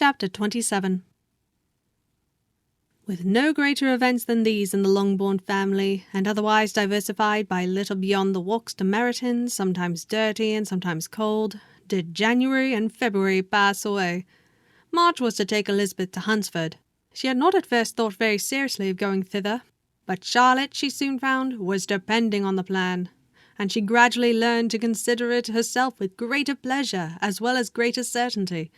Chapter 27. With no greater events than these in the Longbourn family, and otherwise diversified by little beyond the walks to Meryton, sometimes dirty and sometimes cold, did January and February pass away. March was to take Elizabeth to Hunsford. She had not at first thought very seriously of going thither, but Charlotte, she soon found, was depending on the plan, and she gradually learned to consider it herself with greater pleasure as well as greater certainty.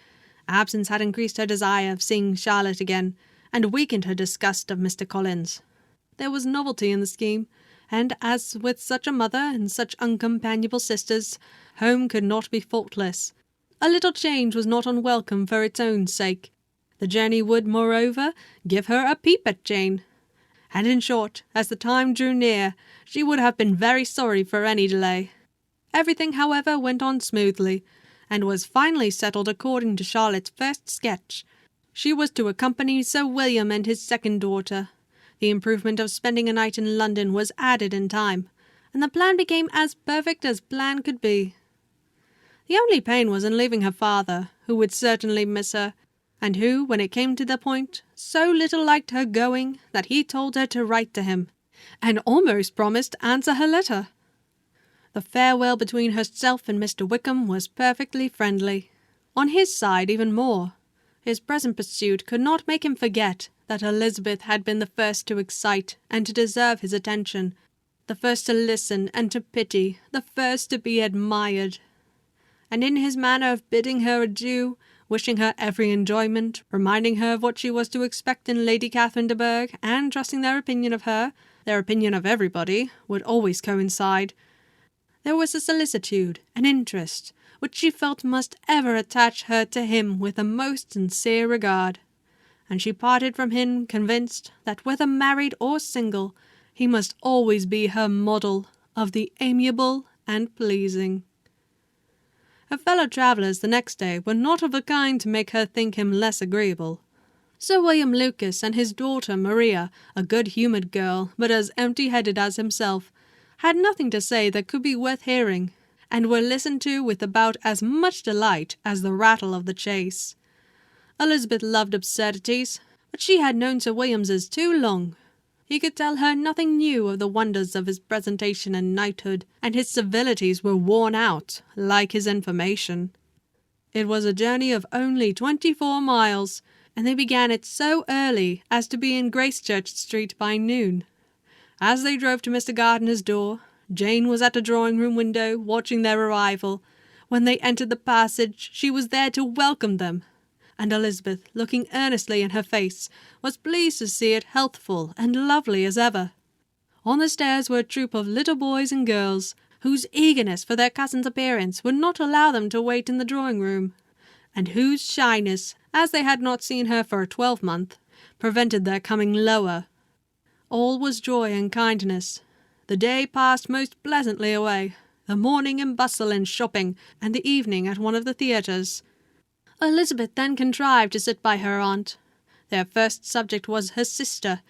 Absence had increased her desire of seeing Charlotte again, and weakened her disgust of Mr. Collins. There was novelty in the scheme, and as with such a mother and such uncompanionable sisters, home could not be faultless. A little change was not unwelcome for its own sake. The journey would, moreover, give her a peep at Jane. And in short, as the time drew near, she would have been very sorry for any delay. Everything, however, went on smoothly, and was finally settled according to Charlotte's first sketch. She was to accompany Sir William and his second daughter. The improvement of spending a night in London was added in time, and the plan became as perfect as plan could be. The only pain was in leaving her father, who would certainly miss her, and who, when it came to the point, so little liked her going that he told her to write to him, and almost promised to answer her letter. The farewell between herself and Mr. Wickham was perfectly friendly. On his side even more. His present pursuit could not make him forget that Elizabeth had been the first to excite and to deserve his attention, the first to listen and to pity, the first to be admired. And in his manner of bidding her adieu, wishing her every enjoyment, reminding her of what she was to expect in Lady Catherine de Bourgh, and trusting their opinion of her, their opinion of everybody, would always coincide, there was a solicitude, an interest, which she felt must ever attach her to him with a most sincere regard, and she parted from him convinced that whether married or single, he must always be her model of the amiable and pleasing. Her fellow-travellers the next day were not of a kind to make her think him less agreeable. Sir William Lucas and his daughter Maria, a good-humoured girl, but as empty-headed as himself, had nothing to say that could be worth hearing, and were listened to with about as much delight as the rattle of the chase. Elizabeth loved absurdities, but she had known Sir William's too long. He could tell her nothing new of the wonders of his presentation and knighthood, and his civilities were worn out, like his information. It was a journey of only 24 miles, and they began it so early as to be in Gracechurch Street by noon. As they drove to Mr. Gardiner's door, Jane was at a drawing-room window, watching their arrival. When they entered the passage, she was there to welcome them, and Elizabeth, looking earnestly in her face, was pleased to see it healthful and lovely as ever. On the stairs were a troop of little boys and girls, whose eagerness for their cousin's appearance would not allow them to wait in the drawing-room, and whose shyness, as they had not seen her for a 12-month, prevented their coming lower. All was joy and kindness. The day passed most pleasantly away, the morning in bustle and shopping, and the evening at one of the theatres. Elizabeth then contrived to sit by her aunt. Their first subject was her sister,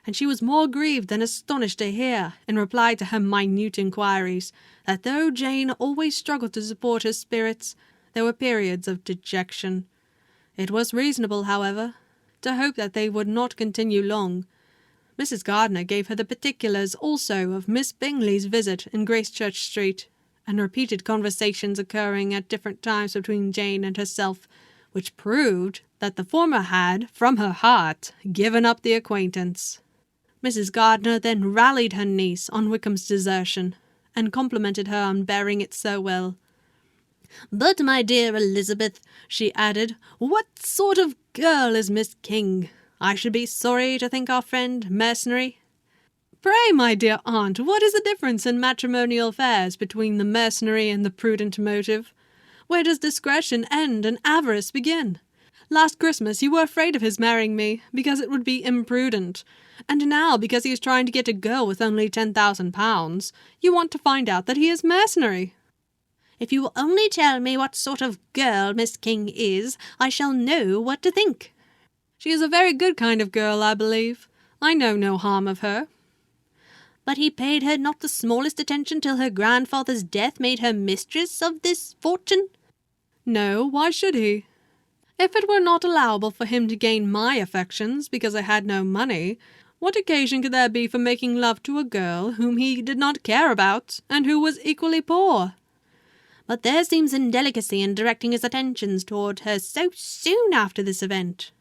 and she was more grieved than astonished to hear, in reply to her minute inquiries, that though Jane always struggled to support her spirits, there were periods of dejection. It was reasonable, however, to hope that they would not continue long. Mrs. Gardiner gave her the particulars also of Miss Bingley's visit in Gracechurch Street, and repeated conversations occurring at different times between Jane and herself, which proved that the former had, from her heart, given up the acquaintance. Mrs. Gardiner then rallied her niece on Wickham's desertion, and complimented her on bearing it so well. "But, my dear Elizabeth," she added, "what sort of girl is Miss King? I should be sorry to think our friend mercenary." "Pray, my dear aunt, what is the difference in matrimonial affairs between the mercenary and the prudent motive? Where does discretion end and avarice begin? Last Christmas you were afraid of his marrying me, because it would be imprudent, and now, because he is trying to get a girl with only £10,000, you want to find out that he is mercenary." "If you will only tell me what sort of girl Miss King is, I shall know what to think." "She is a very good kind of girl, I believe. I know no harm of her." "But he paid her not the smallest attention till her grandfather's death made her mistress of this fortune?" "No, why should he?" If it were not allowable for him to gain my affections because I had no money, what occasion could there be for making love to a girl whom he did not care about, and who was equally poor? But there seems indelicacy in directing his attentions toward her so soon after this event.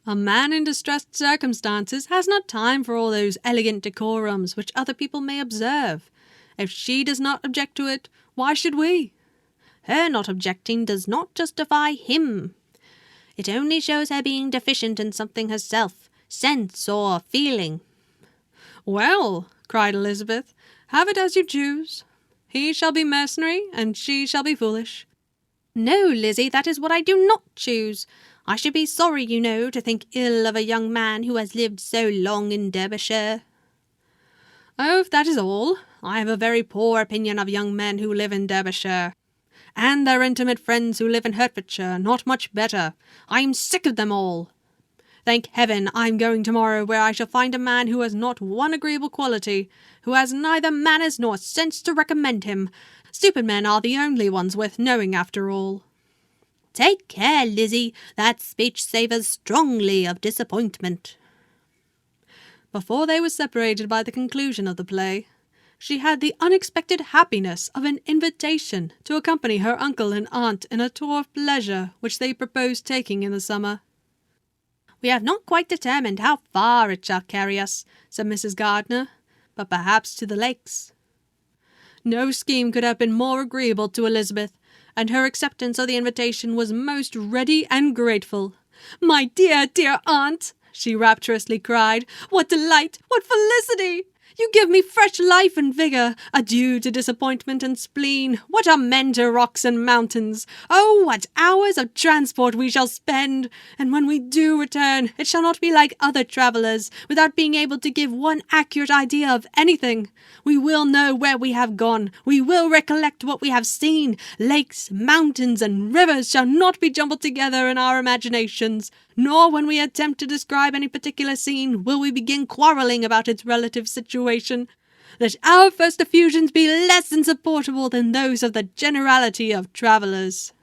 A man in distressed circumstances has not time for all those elegant decorums which other people may observe. If she does not object to it, why should we? Her not objecting does not justify him. It only shows her being deficient in something herself, sense or feeling. Well, cried Elizabeth, have it as you choose. He shall be mercenary, and she shall be foolish. No, Lizzie, that is what I do not choose. I should be sorry, you know, to think ill of a young man who has lived so long in Derbyshire. Oh, if that is all, I have a very poor opinion of young men who live in Derbyshire. And their intimate friends who live in Hertfordshire, not much better. I am sick of them all. Thank heaven I am going tomorrow, where I shall find a man who has not one agreeable quality, who has neither manners nor sense to recommend him. Stupid men are the only ones worth knowing after all. Take care, Lizzie, that speech savours strongly of disappointment. Before they were separated by the conclusion of the play, she had the unexpected happiness of an invitation to accompany her uncle and aunt in a tour of pleasure which they proposed taking in the summer. We have not quite determined how far it shall carry us, said Mrs. Gardiner, but perhaps to the lakes. No scheme could have been more agreeable to Elizabeth, and her acceptance of the invitation was most ready and grateful. My dear, dear aunt, she rapturously cried, what delight, what felicity! You give me fresh life and vigour. Adieu to disappointment and spleen. What are men to rocks and mountains? Oh, what hours of transport we shall spend! And when we do return, it shall not be like other travellers, without being able to give one accurate idea of anything. We will know where we have gone. We will recollect what we have seen. Lakes, mountains, and rivers shall not be jumbled together in our imaginations, nor when we attempt to describe any particular scene will we begin quarrelling about its relative situation. Let our first effusions be less insupportable than those of the generality of travellers.